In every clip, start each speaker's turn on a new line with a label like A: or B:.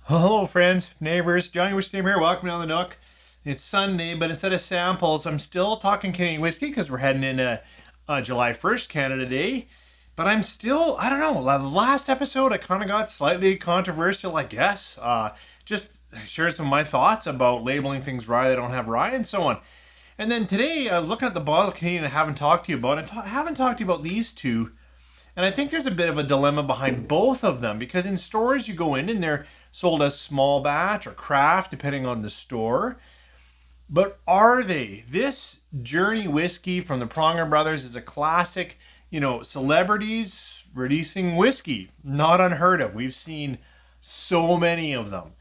A: Hello, friends, neighbors. JRNY Whisky here. Welcome down the Nook. It's Sunday, but instead of samples, I'm still talking Canadian whiskey because we're heading into July 1st, Canada Day. But I'm still, I don't know, the last episode I kind of got slightly controversial, I guess. Just shared some of my thoughts about labeling things rye that don't have rye and so on. And then today, looking at the bottle of Canadian I haven't talked to you about, I haven't talked to you about these two. And I think there's a bit of a dilemma behind both of them because in stores you go in and they're sold as small batch or craft, depending on the store. But are they? This JRNY whiskey from the Pronger Brothers is a classic, celebrities releasing whiskey. Not unheard of. We've seen so many of them.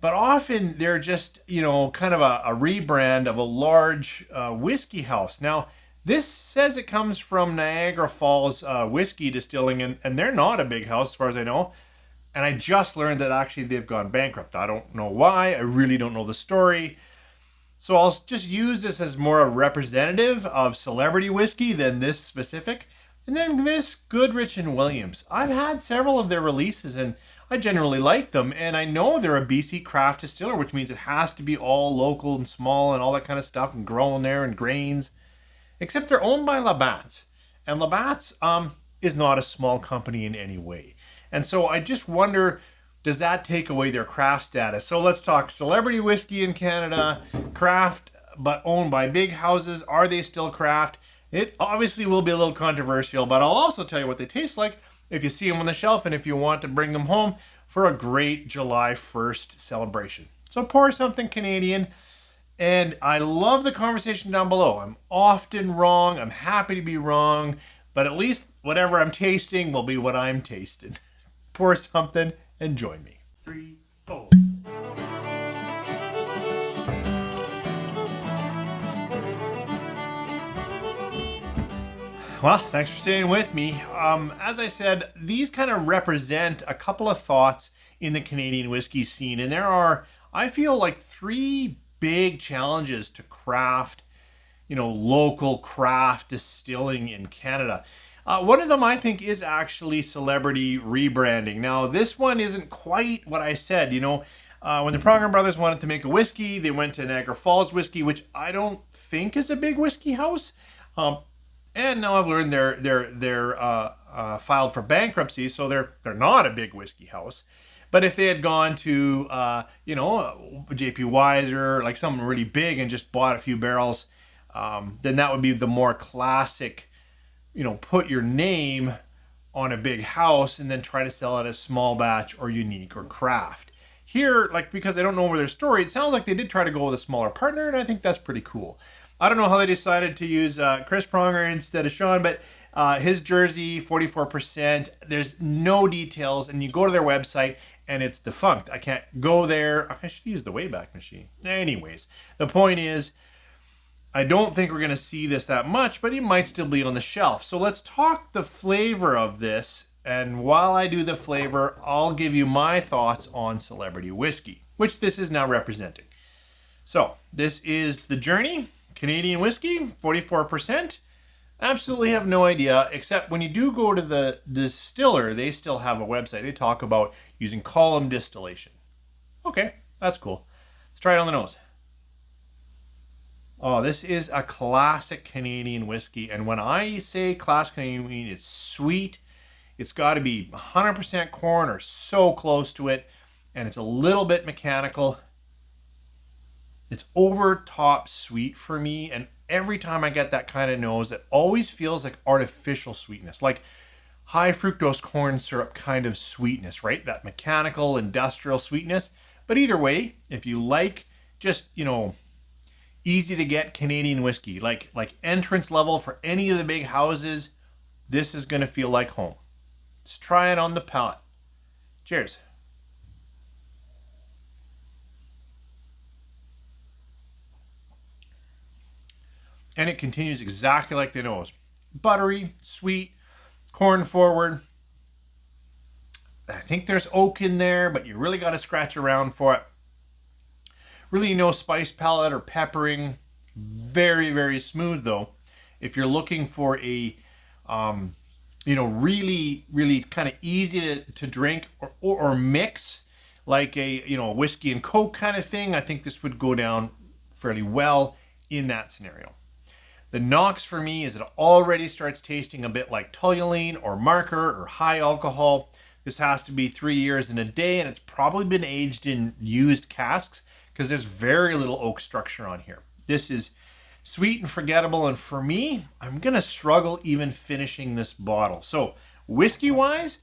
A: But often they're just, kind of a rebrand of a large whiskey house. Now, this says it comes from Niagara Falls Whiskey Distilling, and they're not a big house as far as I know. And I just learned that actually they've gone bankrupt. I don't know why. I really don't know the story. So I'll just use this as more a representative of celebrity whiskey than this specific. And then this Goodridge and Williams. I've had several of their releases and I generally like them. And I know they're a BC craft distiller, which means it has to be all local and small and all that kind of stuff and grown there and grains. Except they're owned by Labatt. And Labatt is not a small company in any way. And so I just wonder, does that take away their craft status? So let's talk celebrity whiskey in Canada, craft, but owned by big houses. Are they still craft? It obviously will be a little controversial, but I'll also tell you what they taste like if you see them on the shelf and if you want to bring them home for a great July 1st celebration. So pour something Canadian. And I love the conversation down below. I'm often wrong. I'm happy to be wrong. But at least whatever I'm tasting will be what I'm tasting. Pour something and join me. 3, 4. Well, thanks for staying with me. As I said, these kind of represent a couple of thoughts in the Canadian whiskey scene. And there are, I feel like, 3 big challenges to craft, local craft distilling in Canada. One of them, I think, is actually celebrity rebranding. Now, this one isn't quite what I said. When the Pronger Brothers wanted to make a whiskey, they went to Niagara Falls Whiskey, which I don't think is a big whiskey house. And now I've learned they're filed for bankruptcy, so they're not a big whiskey house. But if they had gone to, JP Weiser, like something really big and just bought a few barrels, then that would be the more classic, put your name on a big house and then try to sell it as small batch or unique or craft. Here, because I don't know their story, it sounds like they did try to go with a smaller partner, and I think that's pretty cool. I don't know how they decided to use Chris Pronger instead of Sean, but his jersey, 44%, there's no details, and you go to their website, and it's defunct. I can't go there. I should use the Wayback Machine. Anyways, the point is, I don't think we're going to see this that much, but it might still be on the shelf. So let's talk the flavor of this. And while I do the flavor, I'll give you my thoughts on celebrity whiskey, which this is now representing. So this is the JRNY Canadian Whisky, 44%. Absolutely have no idea, except when you do go to the distiller, they still have a website. They talk about using column distillation. Okay, that's cool. Let's try it on the nose. Oh, this is a classic Canadian whiskey. And when I say classic Canadian, I mean it's sweet. It's got to be 100% corn or so close to it. And it's a little bit mechanical. It's over top sweet for me. And every time I get that kind of nose, it always feels like artificial sweetness. Like high fructose corn syrup kind of sweetness, right? That mechanical, industrial sweetness. But either way, if you like just, easy to get Canadian whiskey, like entrance level for any of the big houses, this is going to feel like home. Let's try it on the palate. Cheers. And it continues exactly like the nose. Buttery, sweet, corn forward. I think there's oak in there, but you really got to scratch around for it. Really no spice palette or peppering. Very, very smooth though. If you're looking for a, really, really kind of easy to drink or mix, like a, a whiskey and Coke kind of thing, I think this would go down fairly well in that scenario. The knocks for me is it already starts tasting a bit like toluene or marker or high alcohol. This has to be 3 years and a day, and it's probably been aged in used casks because there's very little oak structure on here. This is sweet and forgettable, and for me, I'm going to struggle even finishing this bottle. So whiskey-wise,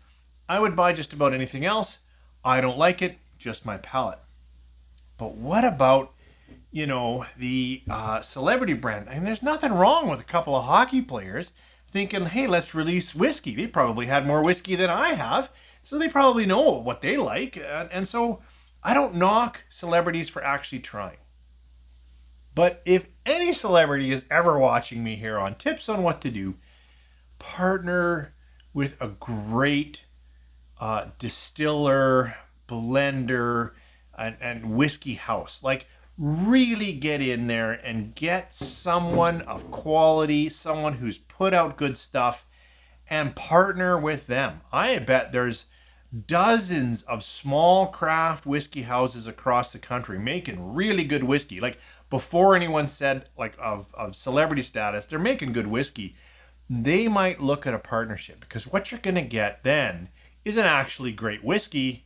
A: I would buy just about anything else. I don't like it, just my palate. But what about, the celebrity brand? I mean, there's nothing wrong with a couple of hockey players thinking, hey, let's release whiskey. They probably had more whiskey than I have, so they probably know what they like. And so I don't knock celebrities for actually trying. But if any celebrity is ever watching me here on tips on what to do, partner with a great distiller, blender, and whiskey house. Like, really get in there and get someone of quality, someone who's put out good stuff, and partner with them. I bet there's dozens of small craft whiskey houses across the country making really good whiskey. Like, before anyone said, like, of celebrity status, they're making good whiskey. They might look at a partnership, because what you're going to get then isn't actually great whiskey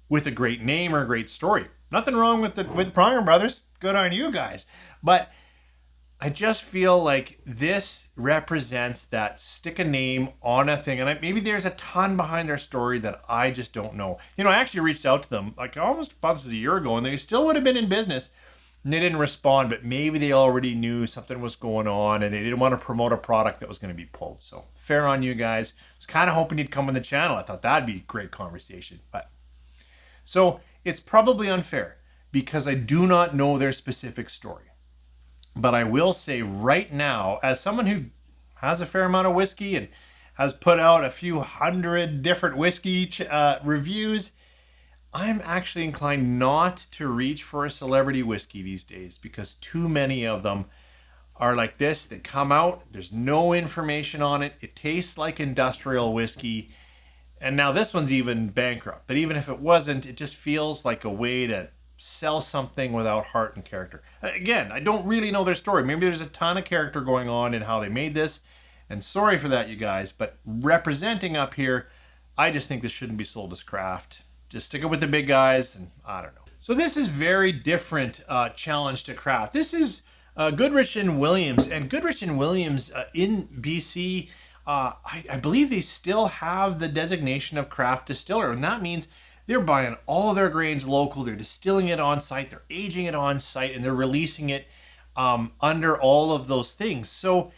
A: with a great name or a great story. Nothing wrong with Pronger Brothers. Good on you guys. But I just feel like this represents that stick a name on a thing. And maybe there's a ton behind their story that I just don't know. I actually reached out to them like almost about this a year ago, and they still would have been in business. And they didn't respond, but maybe they already knew something was going on and they didn't want to promote a product that was going to be pulled. So fair on you guys. I was kind of hoping you'd come on the channel. I thought that'd be a great conversation. So it's probably unfair because I do not know their specific story. But I will say right now, as someone who has a fair amount of whiskey and has put out a few hundred different whiskey reviews, I'm actually inclined not to reach for a celebrity whiskey these days because too many of them are like this. They come out, there's no information on it. It tastes like industrial whiskey. And now this one's even bankrupt. But even if it wasn't, it just feels like a way to sell something without heart and character. Again, I don't really know their story. Maybe there's a ton of character going on in how they made this. And sorry for that, you guys. But representing up here, I just think this shouldn't be sold as craft. Just stick it with the big guys, and I don't know. So this is very different challenge to craft. This is Goodridge and Williams. And Goodridge and Williams in BC, I believe they still have the designation of craft distiller. And that means they're buying all their grains local. They're distilling it on site. They're aging it on site. And they're releasing it under all of those things. So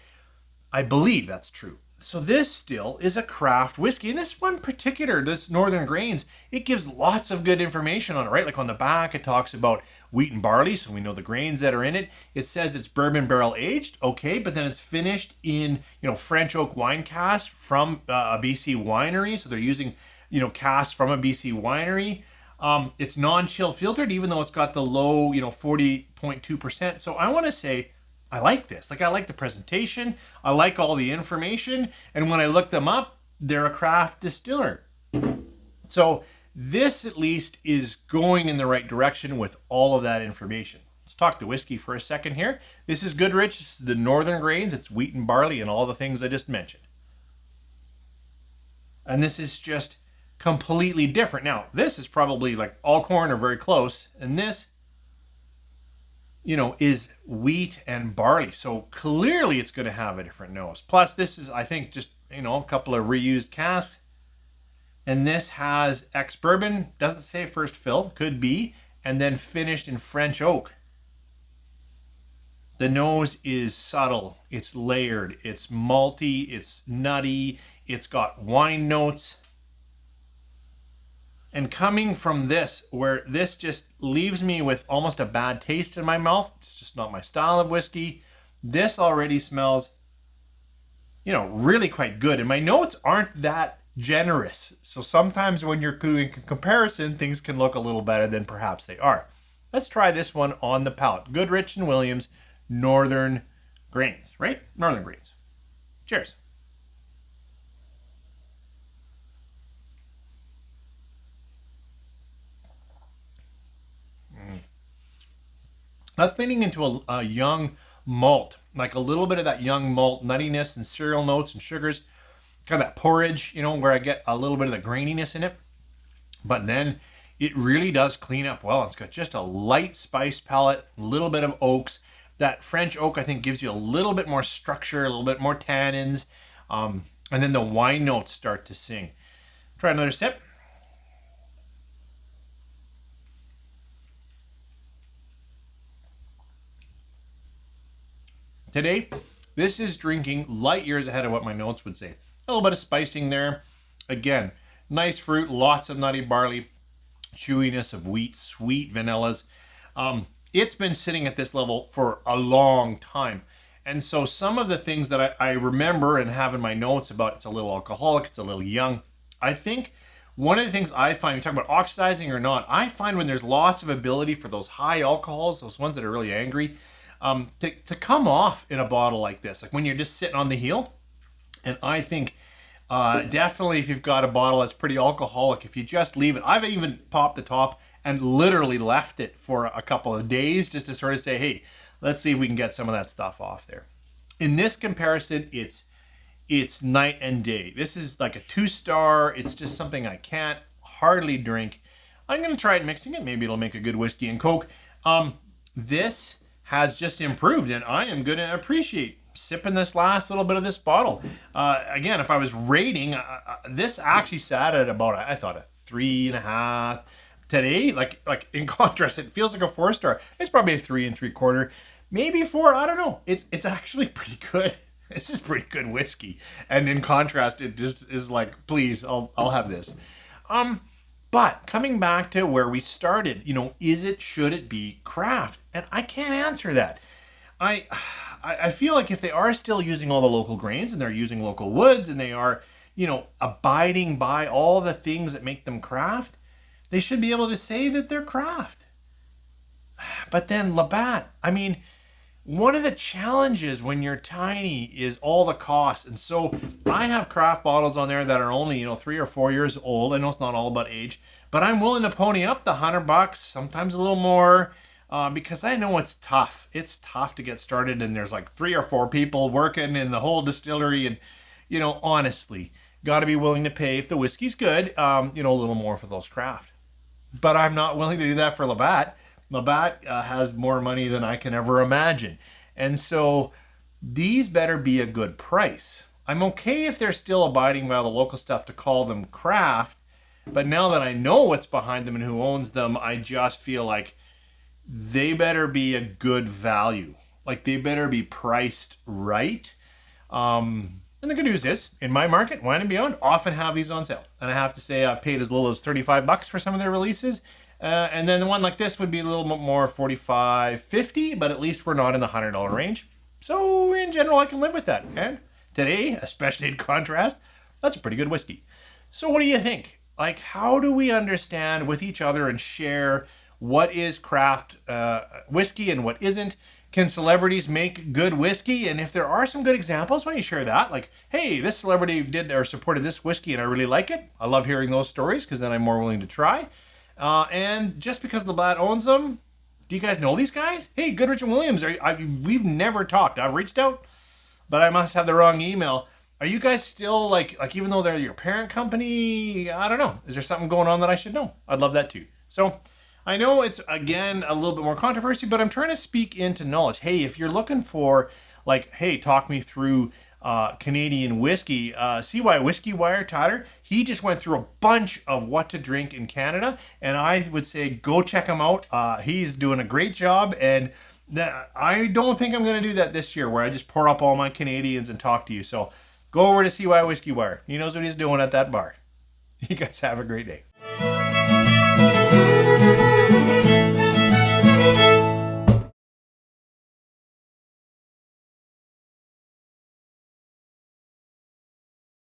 A: I believe that's true. So this still is a craft whiskey. And this one particular, this Northern Grains, it gives lots of good information on it, right? Like on the back, it talks about wheat and barley, so we know the grains that are in it. It says it's bourbon barrel aged, okay, but then it's finished in, French oak wine cask from a BC winery. So they're using, cask from a BC winery. It's non-chill filtered, even though it's got the low, 40.2%. So I want to say, I like this. Like, I like the presentation. I like all the information. And when I look them up, they're a craft distiller. So this at least is going in the right direction with all of that information. Let's talk the whiskey for a second here. This is Goodridge. This is the Northern Grains. It's wheat and barley and all the things I just mentioned. And this is just completely different. Now, this is probably like all corn or very close. And this, is wheat and barley. So clearly it's going to have a different nose. Plus this is, I think, just, a couple of reused casks. And this has ex-bourbon, doesn't say first fill, could be, and then finished in French oak. The nose is subtle, it's layered, it's malty, it's nutty, it's got wine notes. And coming from this, where this just leaves me with almost a bad taste in my mouth, it's just not my style of whiskey, this already smells, really quite good. And my notes aren't that generous. So sometimes when you're doing a comparison, things can look a little better than perhaps they are. Let's try this one on the palate. Goodridge and Williams, Northern Grains, right? Northern Grains. Cheers. That's leaning into a young malt, like a little bit of that young malt nuttiness and cereal notes and sugars, kind of that porridge, where I get a little bit of the graininess in it. But then it really does clean up well. It's got just a light spice palette, a little bit of oaks. That French oak, I think, gives you a little bit more structure, a little bit more tannins. And then the wine notes start to sing. Try another sip. Today, this is drinking light years ahead of what my notes would say. A little bit of spicing there. Again, nice fruit, lots of nutty barley, chewiness of wheat, sweet vanillas. It's been sitting at this level for a long time. And so some of the things that I remember and have in my notes about it's a little alcoholic, it's a little young. I think one of the things I find, you talk about oxidizing or not, I find when there's lots of ability for those high alcohols, those ones that are really angry, to come off in a bottle like this, like when you're just sitting on the heel. And I think definitely if you've got a bottle that's pretty alcoholic, if you just leave it, I've even popped the top and literally left it for a couple of days just to sort of say, hey, let's see if we can get some of that stuff off there. In this comparison, it's night and day. This is like a 2-star. It's just something I can't hardly drink. I'm going to try it mixing it. Maybe it'll make a good whiskey and Coke. This has just improved, and I am going to appreciate sipping this last little bit of this bottle. Again, if I was rating, this actually sat at about, I thought, a 3.5. Today, like in contrast, it feels like a 4-star. It's probably a 3 3/4, maybe 4. I don't know. It's actually pretty good. This is pretty good whiskey. And in contrast, it just is like, please, I'll have this. But coming back to where we started, should it be craft? And I can't answer that. I feel like if they are still using all the local grains and they're using local woods and they are, abiding by all the things that make them craft, they should be able to say that they're craft. But then Labatt, one of the challenges when you're tiny is all the costs. And so I have craft bottles on there that are only, 3 or 4 years old. I know it's not all about age, but I'm willing to pony up the $100, sometimes a little more, because I know it's tough. It's tough to get started, and there's like 3 or 4 people working in the whole distillery, and honestly, got to be willing to pay, if the whiskey's good, a little more for those craft. But I'm not willing to do that for Labatt. Labatt has more money than I can ever imagine, and so these better be a good price. I'm okay if they're still abiding by the local stuff to call them craft, but now that I know what's behind them and who owns them, I just feel like they better be a good value. Like they better be priced right. And the good news is, in my market, Wine and Beyond often have these on sale. And I have to say I've paid as little as $35 for some of their releases. And then the one like this would be a little bit more, $45, $50, but at least we're not in the $100 range. So in general, I can live with that. And today, especially in contrast, that's a pretty good whiskey. So what do you think? Like, how do we understand with each other and share what is craft whiskey and what isn't? Can celebrities make good whiskey? And if there are some good examples, why don't you share that? Like, hey, this celebrity did or supported this whiskey and I really like it. I love hearing those stories because then I'm more willing to try. And just because Labatt owns them, do you guys know these guys? Hey, Goodridge Williams, we've never talked. I've reached out, but I must have the wrong email. Are you guys still like even though they're your parent company? I don't know. Is there something going on that I should know? I'd love that too. So I know it's, again, a little bit more controversy, but I'm trying to speak into knowledge. Hey, if you're looking for, like, hey, talk me through Canadian whiskey, CY Whiskey Wire, Tyler, he just went through a bunch of what to drink in Canada, and I would say go check him out. He's doing a great job, and I don't think I'm going to do that this year, where I just pour up all my Canadians and talk to you. So go over to CY Whiskey Wire. He knows what he's doing at that bar. You guys have a great day.